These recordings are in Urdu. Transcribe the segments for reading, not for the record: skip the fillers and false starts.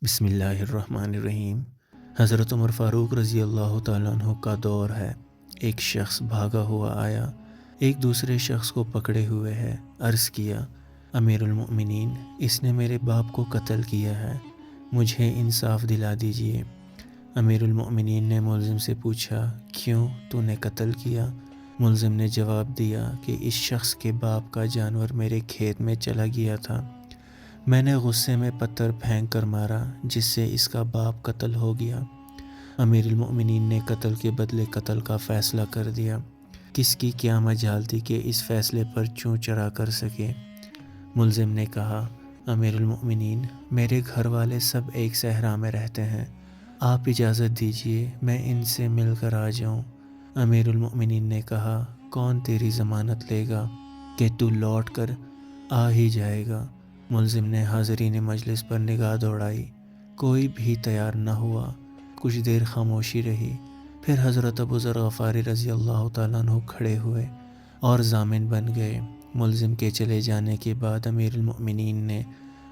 بسم اللہ الرحمن الرحیم۔ حضرت عمر فاروق رضی اللہ تعالیٰ عنہ کا دور ہے۔ ایک شخص بھاگا ہوا آیا، ایک دوسرے شخص کو پکڑے ہوئے ہے۔ عرض کیا، امیر المؤمنین، اس نے میرے باپ کو قتل کیا ہے، مجھے انصاف دلا دیجئے۔ امیر المؤمنین نے ملزم سے پوچھا، کیوں، تو نے قتل کیا؟ ملزم نے جواب دیا کہ اس شخص کے باپ کا جانور میرے کھیت میں چلا گیا تھا، میں نے غصے میں پتھر پھینک کر مارا جس سے اس کا باپ قتل ہو گیا۔ امیر المؤمنین نے قتل کے بدلے قتل کا فیصلہ کر دیا۔ کس کی کیا مجال تھی کہ اس فیصلے پر چوں چرا کر سکے؟ ملزم نے کہا، امیر المؤمنین، میرے گھر والے سب ایک صحرا میں رہتے ہیں، آپ اجازت دیجئے میں ان سے مل کر آ جاؤں۔ امیر المؤمنین نے کہا، کون تیری ضمانت لے گا کہ تو لوٹ کر آ ہی جائے گا؟ ملزم نے حاضرین مجلس پر نگاہ دوڑائی، کوئی بھی تیار نہ ہوا۔ کچھ دیر خاموشی رہی، پھر حضرت ابو ذر غفاری رضی اللہ تعالیٰ عنہ کھڑے ہوئے اور ضامن بن گئے۔ ملزم کے چلے جانے کے بعد امیر المؤمنین نے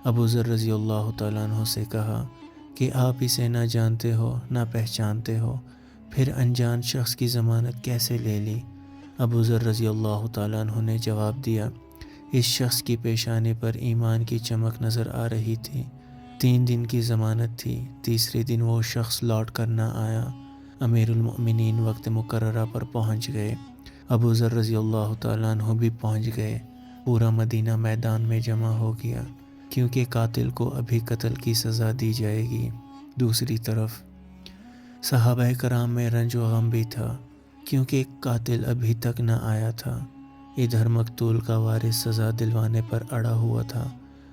ابو ذر رضی اللہ تعالیٰ عنہ سے کہا کہ آپ اسے نہ جانتے ہو نہ پہچانتے ہو، پھر انجان شخص کی ضمانت کیسے لے لی؟ ابو ذر رضی اللہ تعالیٰ عنہ نے جواب دیا، اس شخص کی پیشانی پر ایمان کی چمک نظر آ رہی تھی، 3 دن کی ضمانت تھی، تیسرے دن وہ شخص لوٹ کر نہ آیا۔ امیر المؤمنین وقت مقررہ پر پہنچ گئے، ابو ذر رضی اللہ تعالیٰ عنہ بھی پہنچ گئے، پورا مدینہ میدان میں جمع ہو گیا، کیونکہ قاتل کو ابھی قتل کی سزا دی جائے گی۔ دوسری طرف صحابہ کرام میں رنج و غم بھی تھا، کیونکہ قاتل ابھی تک نہ آیا تھا۔ ادھر مقتول کا وارث سزا دلوانے پر اڑا ہوا تھا۔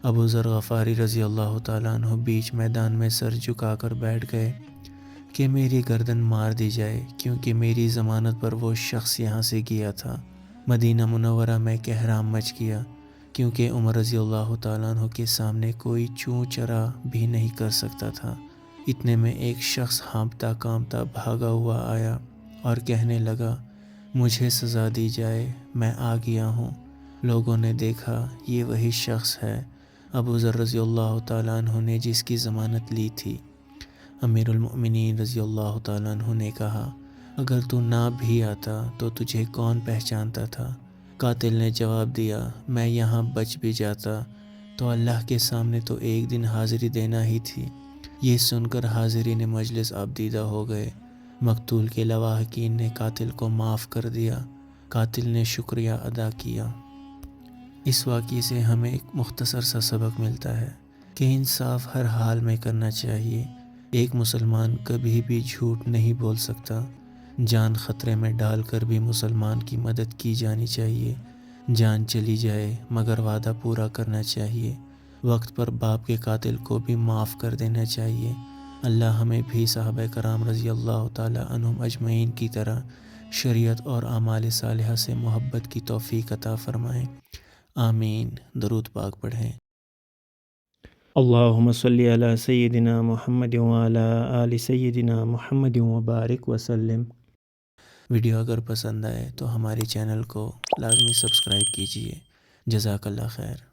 ابو ذر غفاری رضی اللہ تعالیٰ عنہ بیچ میدان میں سر جھکا کر بیٹھ گئے کہ میری گردن مار دی جائے، کیونکہ میری ضمانت پر وہ شخص یہاں سے گیا تھا۔ مدینہ منورہ میں کہرام مچ گیا، کیونکہ عمر رضی اللہ تعالیٰ عنہ کے سامنے کوئی چوں چرا بھی نہیں کر سکتا تھا۔ اتنے میں ایک شخص ہانپتا کانپتا بھاگا ہوا آیا اور کہنے لگا، مجھے سزا دی جائے، میں آ گیا ہوں۔ لوگوں نے دیکھا، یہ وہی شخص ہے، ابو ذر رضی اللہ تعالیٰ عنہ نے جس کی ضمانت لی تھی۔ امیر المؤمنین رضی اللہ تعالیٰ عنہ نے کہا، اگر تو نہ بھی آتا تو تجھے کون پہچانتا تھا؟ قاتل نے جواب دیا، میں یہاں بچ بھی جاتا تو اللہ کے سامنے تو ایک دن حاضری دینا ہی تھی۔ یہ سن کر حاضرین مجلس آبدیدہ ہو گئے۔ مقتول کے لواحقین نے قاتل کو معاف کر دیا۔ قاتل نے شکریہ ادا کیا۔ اس واقعے سے ہمیں ایک مختصر سا سبق ملتا ہے کہ انصاف ہر حال میں کرنا چاہیے۔ ایک مسلمان کبھی بھی جھوٹ نہیں بول سکتا۔ جان خطرے میں ڈال کر بھی مسلمان کی مدد کی جانی چاہیے۔ جان چلی جائے مگر وعدہ پورا کرنا چاہیے۔ وقت پر باپ کے قاتل کو بھی معاف کر دینا چاہیے۔ اللہ ہمیں بھی صحابہ کرام رضی اللہ تعالی عنہم اجمعین کی طرح شریعت اور اعمال صالحہ سے محبت کی توفیق عطا فرمائیں۔ آمین۔ درود پاک پڑھیں۔ اللہم صلی علی سیدنا محمد وعلی آل سیدنا محمد وبارک وسلم۔ ویڈیو اگر پسند آئے تو ہمارے چینل کو لازمی سبسکرائب کیجیے۔ جزاک اللہ خیر۔